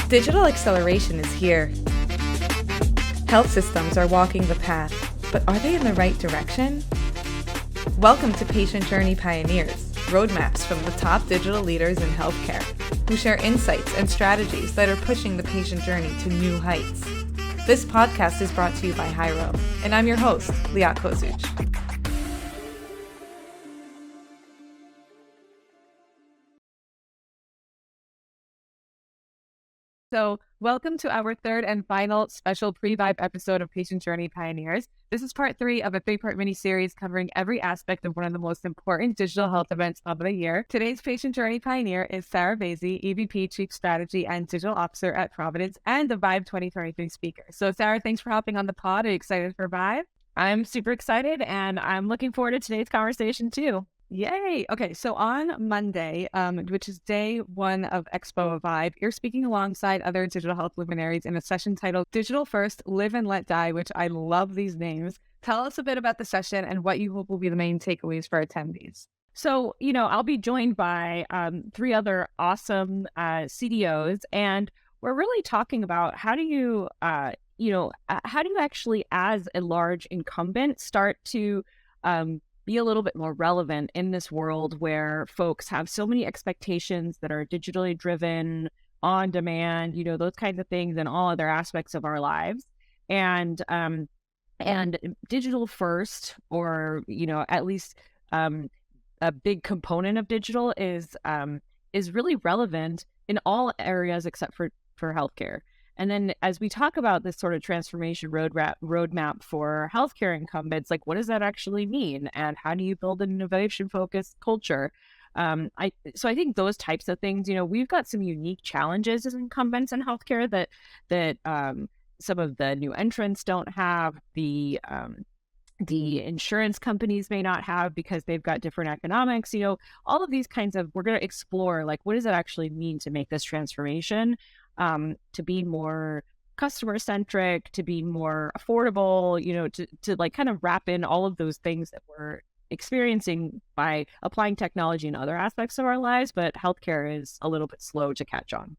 Digital acceleration is here. Health systems are walking the path, but are they in the right direction? Welcome to Patient Journey Pioneers, roadmaps from the top digital leaders in healthcare, who share insights and strategies that are pushing the patient journey to new heights. This podcast is brought to you by Hyro, and I'm your host, Liat Kozuch. So, welcome to our third and final special Pre-ViVE episode of Patient Journey Pioneers. This is part 3 of a 3-part mini-series covering every aspect of one of the most important digital health events of the year. Today's Patient Journey Pioneer is Sara Vaezy, EVP, Chief Strategy and Digital Officer at Providence, and the ViVE 2023 speaker. So, Sara, thanks for hopping on the pod. Are you excited for ViVE? I'm super excited, and I'm looking forward to today's conversation, too. Yay! Okay, so on Monday, which is day 1 of Expo ViVE, you're speaking alongside other digital health luminaries in a session titled Digital First, Live and Let Die, which I love these names. Tell us a bit about the session and what you hope will be the main takeaways for attendees. So, I'll be joined by 3 other awesome CDOs, and we're really talking about how do you actually, as a large incumbent, start to be a little bit more relevant in this world where folks have so many expectations that are digitally driven, on demand, those kinds of things in all other aspects of our lives. And digital first, or, at least a big component of digital is really relevant in all areas except for healthcare. And then as we talk about this sort of transformation roadmap for healthcare incumbents, like what does that actually mean? And how do you build an innovation-focused culture? I think those types of things, we've got some unique challenges as incumbents in healthcare that some of the new entrants don't have, the insurance companies may not have because they've got different economics, all of these kinds of, we're going to explore, like, what does it actually mean to make this transformation? To be more customer centric, to be more affordable, to like kind of wrap in all of those things that we're experiencing by applying technology in other aspects of our lives. But healthcare is a little bit slow to catch on.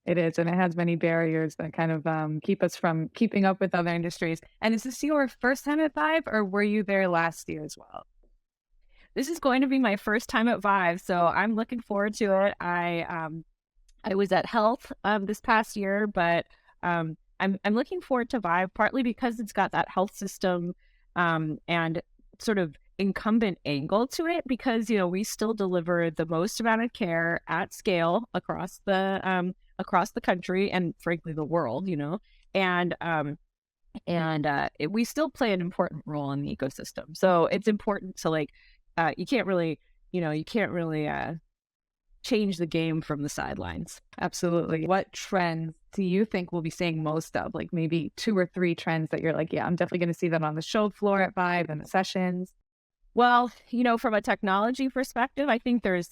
It is, and it has many barriers that kind of keep us from keeping up with other industries. And is this your first time at ViVE, or were you there last year as well? This is going to be my first time at ViVE, so I'm looking forward to it. I was at Health this past year, but I'm looking forward to ViVE partly because it's got that health system and sort of incumbent angle to it, because we still deliver the most amount of care at scale across the country and frankly the world, we still play an important role in the ecosystem. So it's important to you can't really change the game from the sidelines. Absolutely. What trends do you think we'll be seeing most of? Like maybe 2 or 3 trends that you're like, yeah, I'm definitely going to see that on the show floor at ViVE and the sessions. Well, from a technology perspective, I think there's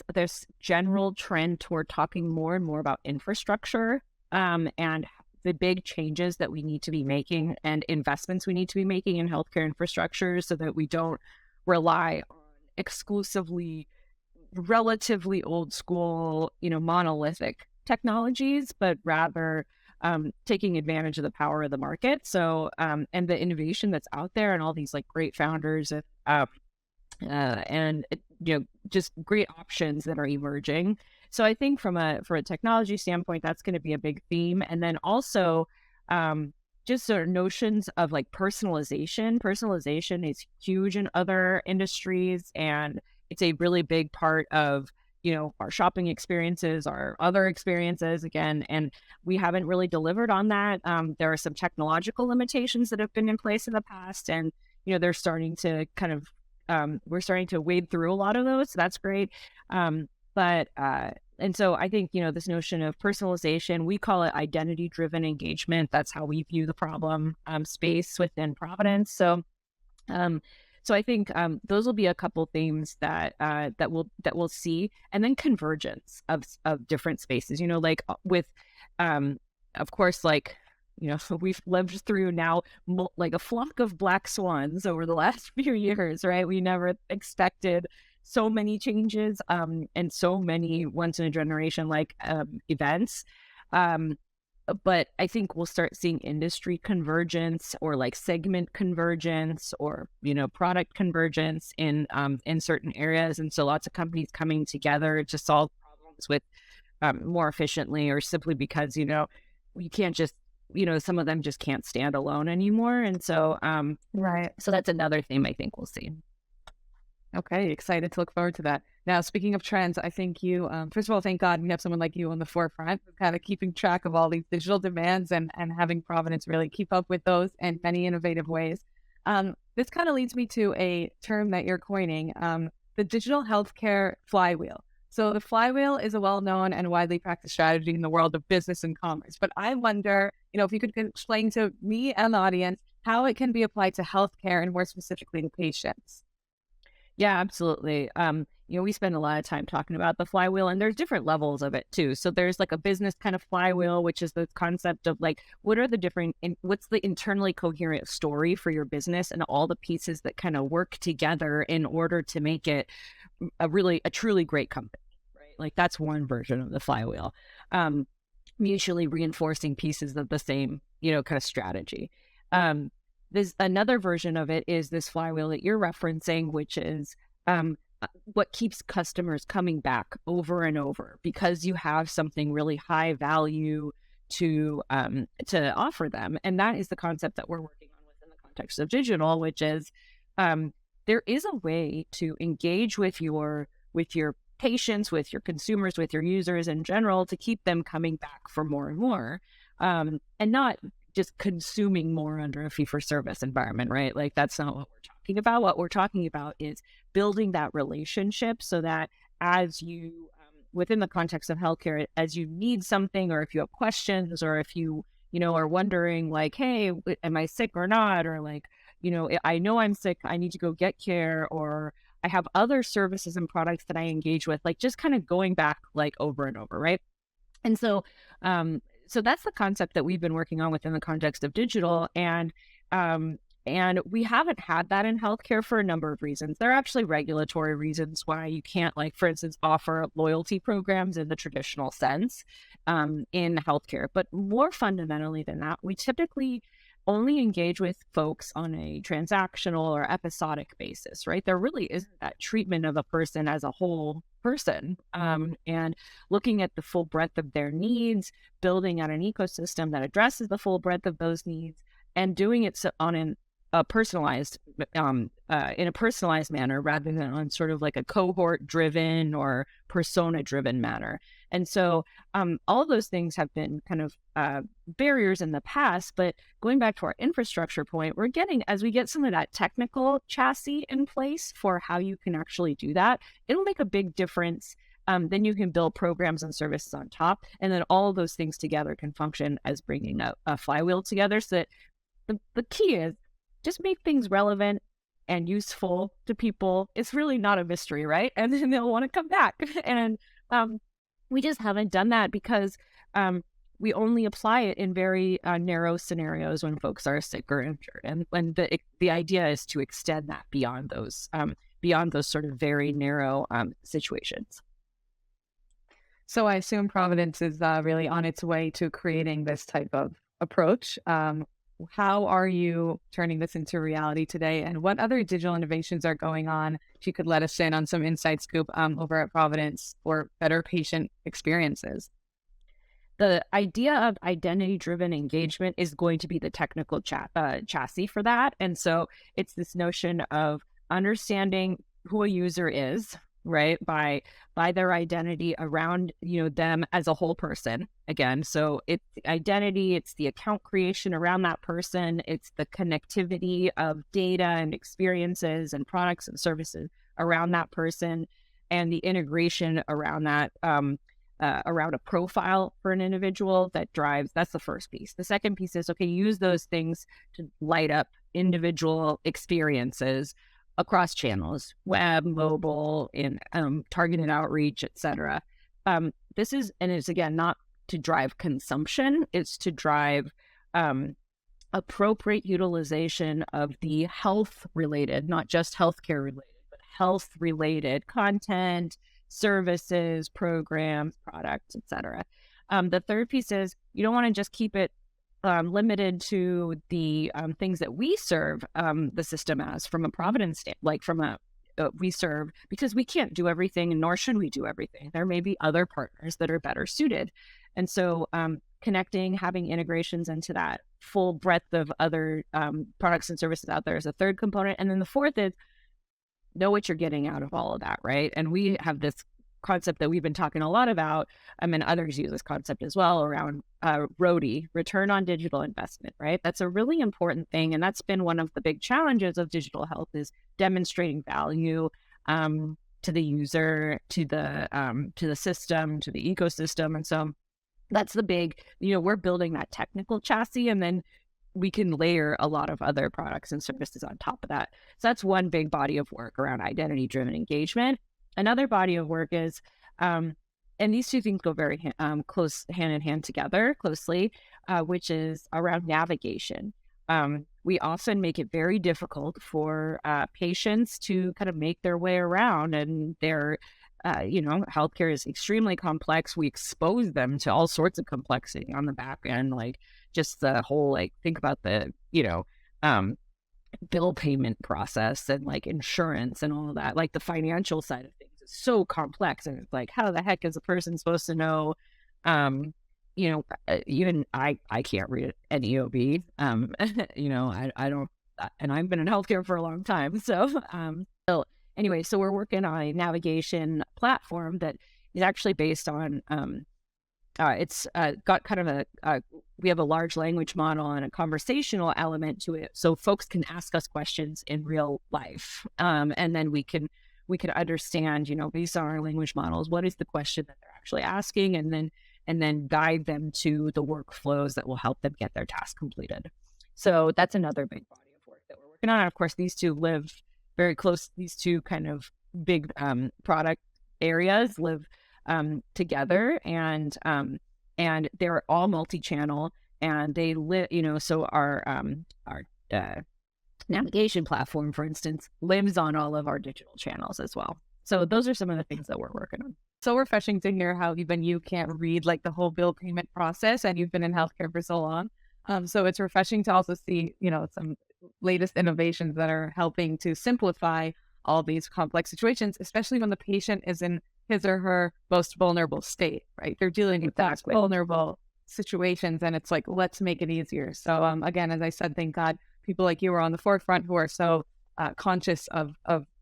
general trend toward talking more and more about infrastructure and the big changes that we need to be making and investments we need to be making in healthcare infrastructure so that we don't rely on exclusively relatively old school, monolithic technologies, but rather taking advantage of the power of the market. So, and the innovation that's out there and all these like great founders and just great options that are emerging. So I think from a technology standpoint, that's going to be a big theme. And then also just sort of notions of like personalization. Personalization is huge in other industries, and it's a really big part of, our shopping experiences, our other experiences again, and we haven't really delivered on that. There are some technological limitations that have been in place in the past, and, they're starting to kind of, we're starting to wade through a lot of those. So that's great. And so I think, this notion of personalization, we call it identity-driven engagement. That's how we view the problem space within Providence. So I think those will be a couple themes that we'll see, and then convergence of different spaces. With, of course, like we've lived through now like a flock of black swans over the last few years, right? We never expected so many changes and so many once in a generation events. But I think we'll start seeing industry convergence or like segment convergence or, product convergence in certain areas. And so lots of companies coming together to solve problems with more efficiently, or simply because, you can't just, some of them just can't stand alone anymore. And so, Right. so that's another theme I think we'll see. Okay, excited to look forward to that. Now, speaking of trends, I think you, first of all, thank God we have someone like you on the forefront, kind of keeping track of all these digital demands and having Providence really keep up with those in many innovative ways. This kind of leads me to a term that you're coining, the digital healthcare flywheel. So the flywheel is a well-known and widely practiced strategy in the world of business and commerce. But I wonder, if you could explain to me and the audience how it can be applied to healthcare and more specifically to patients. Yeah, absolutely. We spend a lot of time talking about the flywheel, and there's different levels of it too. So there's like a business kind of flywheel, which is the concept of like, what's the internally coherent story for your business and all the pieces that kind of work together in order to make it a truly great company, right? Like that's one version of the flywheel. Mutually reinforcing pieces of the same, kind of strategy. There's another version of it is this flywheel that you're referencing, which is what keeps customers coming back over and over because you have something really high value to offer them. And that is the concept that we're working on within the context of digital, which is there is a way to engage with your patients, with your consumers, with your users in general, to keep them coming back for more and more, and not just consuming more under a fee-for-service environment, right? Like that's not what we're talking about. What we're talking about is building that relationship so that as you, within the context of healthcare, as you need something, or if you have questions, or if you, are wondering like, hey, am I sick or not? Or like, I know I'm sick, I need to go get care, or I have other services and products that I engage with, like just kind of going back like over and over, right? And so, so that's the concept that we've been working on within the context of digital. And we haven't had that in healthcare for a number of reasons. There are actually regulatory reasons why you can't, like, for instance, offer loyalty programs in the traditional sense in healthcare. But more fundamentally than that, we typically only engage with folks on a transactional or episodic basis, right? There really isn't that treatment of a person as a whole person, and looking at the full breadth of their needs, building out an ecosystem that addresses the full breadth of those needs, and doing it on a personalized in a personalized manner rather than on sort of like a cohort driven or persona driven manner. And so all of those things have been kind of barriers in the past, but going back to our infrastructure point, as we get some of that technical chassis in place for how you can actually do that, it'll make a big difference. Then you can build programs and services on top, and then all of those things together can function as bringing a flywheel together. So that the key is just make things relevant and useful to people. It's really not a mystery, right? And then they'll want to come back. And we just haven't done that because we only apply it in very narrow scenarios when folks are sick or injured. And when the idea is to extend that beyond those sort of very narrow situations. So I assume Providence is really on its way to creating this type of approach. How are you turning this into reality today? And what other digital innovations are going on? If you could let us in on some inside scoop over at Providence for better patient experiences. The idea of identity-driven engagement is going to be the technical chassis for that. And so it's this notion of understanding who a user is, right, by their identity around, them as a whole person. Again, so it's the identity, it's the account creation around that person, it's the connectivity of data and experiences and products and services around that person, and the integration around that, around a profile for an individual that's the first piece. The second piece is, okay, use those things to light up individual experiences across channels, web, mobile, in targeted outreach, etc. It's again not to drive consumption; it's to drive appropriate utilization of the health related, not just healthcare related, but health related content, services, programs, products, etc. The third piece is you don't want to just keep it limited to the things that we serve the system as from a Providence, like from a we serve, because we can't do everything, and nor should we do everything. There may be other partners that are better suited. And so connecting, having integrations into that full breadth of other products and services out there is a third component. And then the fourth is know what you're getting out of all of that, right? And we have this concept that we've been talking a lot about, and others use this concept as well, around RODI, return on digital investment, right? That's a really important thing. And that's been one of the big challenges of digital health, is demonstrating value to the user, to the system, to the ecosystem. And so that's the big, we're building that technical chassis, and then we can layer a lot of other products and services on top of that. So that's one big body of work around identity-driven engagement. Another body of work is, and these two things go very close, hand in hand together closely, which is around navigation. We often make it very difficult for patients to kind of make their way around, and their, healthcare is extremely complex. We expose them to all sorts of complexity on the back end, like just the whole, like, think about the, bill payment process and like insurance and all of that. Like the financial side of things is so complex, and it's like, how the heck is a person supposed to know? Even I can't read an EOB. I don't, and I've been in healthcare for a long time. So anyway, so we're working on a navigation platform that is actually based on it's got kind of we have a large language model and a conversational element to it, so folks can ask us questions in real life, and then we can understand, based on our language models, what is the question that they're actually asking, and then guide them to the workflows that will help them get their task completed. So that's another big body of work that we're working on. And of course, these two live very close. These two kind of big product areas live together, and they're all multi-channel, and they live, so our navigation platform, for instance, lives on all of our digital channels as well. So those are some of the things that we're working on. So refreshing to hear how even you can't read like the whole bill payment process, and you've been in healthcare for so long. So it's refreshing to also see, some latest innovations that are helping to simplify all these complex situations, especially when the patient is in his or her most vulnerable state, right? They're dealing with Exactly. that vulnerable situations, and it's like, let's make it easier. So again, as I said, thank God people like you are on the forefront who are so conscious of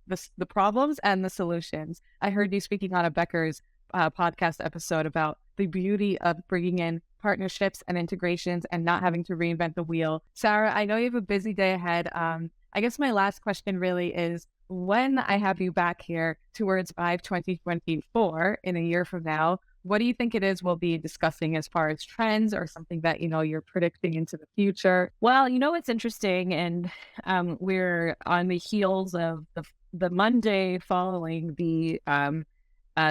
the problems and the solutions. I heard you speaking on a Becker's podcast episode about the beauty of bringing in partnerships and integrations and not having to reinvent the wheel. Sara, I know you have a busy day ahead. I guess my last question really is, when I have you back here towards ViVE 2024 in a year from now, what do you think it is we'll be discussing as far as trends or something that, you're predicting into the future? Well, it's interesting, and we're on the heels of the Monday following the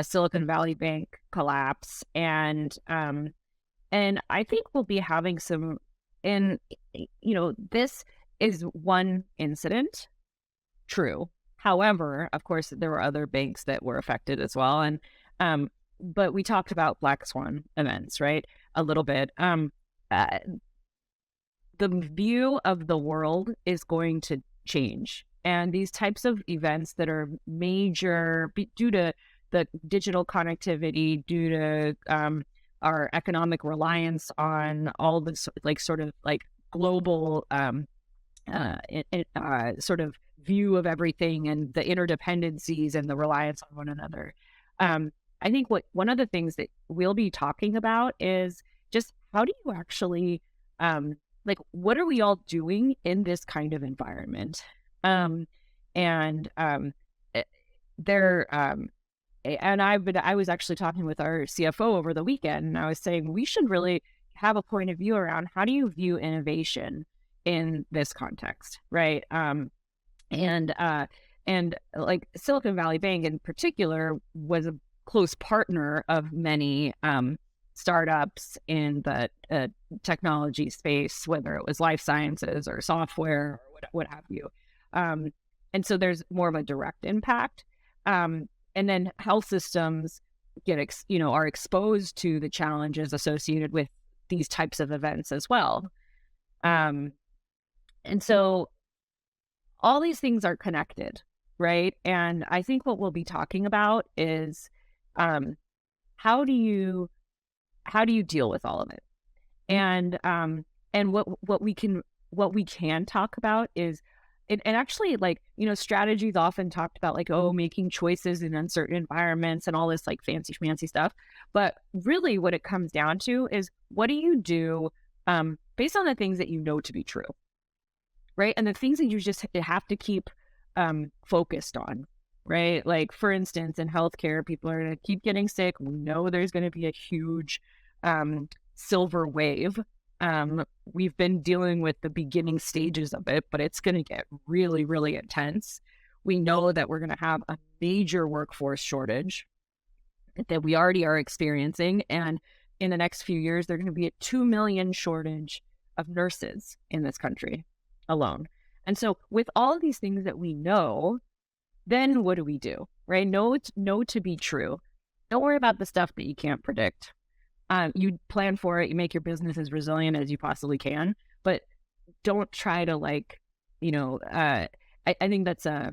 Silicon Valley Bank collapse, and I think we'll be having some, and this is one incident, true. However, of course, there were other banks that were affected as well, and but we talked about black swan events, right? A little bit. The view of the world is going to change, and these types of events that are major due to the digital connectivity, due to our economic reliance on all this, like, sort of like global sort of view of everything, and the interdependencies and the reliance on one another. I think one of the things that we'll be talking about is just, how do you actually, what are we all doing in this kind of environment? I was actually talking with our CFO over the weekend, and I was saying we should really have a point of view around, how do you view innovation in this context, right? And like Silicon Valley Bank in particular was a close partner of many startups in the technology space, whether it was life sciences or software or what have you. And so there's more of a direct impact. And then health systems are exposed to the challenges associated with these types of events as well. And so all these things are connected, right? And I think what we'll be talking about is how do you deal with all of it? And what we can talk about is, and actually, like, strategy is often talked about, like, making choices in uncertain environments and all this like fancy schmancy stuff. But really what it comes down to is, what do you do based on the things that you know to be true, right? And the things that you just have to keep focused on, right? Like, for instance, in healthcare, people are going to keep getting sick. We know there's going to be a huge silver wave. We've been dealing with the beginning stages of it, but it's going to get really, really intense. We know that we're going to have a major workforce shortage that we already are experiencing. And in the next few years, there's going to be a 2 million shortage of nurses in this country alone. And so with all of these things that we know, then what do we do, right? Know to be true. Don't worry about the stuff that you can't predict. You plan for it, you make your business as resilient as you possibly can, but don't try to I think that's a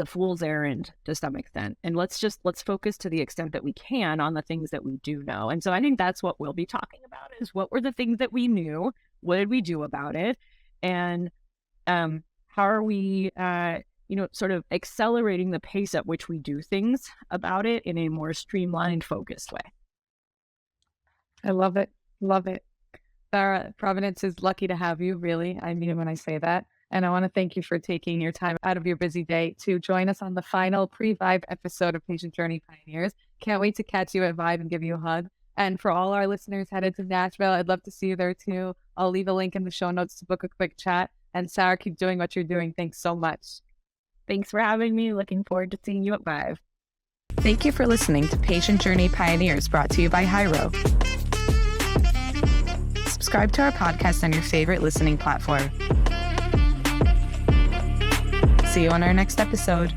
fool's errand to some extent. And let's focus to the extent that we can on the things that we do know. And so I think that's what we'll be talking about, is what were the things that we knew? What did we do about it? And how are we, sort of accelerating the pace at which we do things about it in a more streamlined, focused way. I love it. Love it. Sara, Providence is lucky to have you, really. I mean it when I say that. And I want to thank you for taking your time out of your busy day to join us on the final Pre-ViVE episode of Patient Journey Pioneers. Can't wait to catch you at ViVE and give you a hug. And for all our listeners headed to Nashville, I'd love to see you there too. I'll leave a link in the show notes to book a quick chat. And Sara, keep doing what you're doing. Thanks so much. Thanks for having me. Looking forward to seeing you at ViVE. Thank you for listening to Patient Journey Pioneers, brought to you by Hyro. Subscribe to our podcast on your favorite listening platform. See you on our next episode.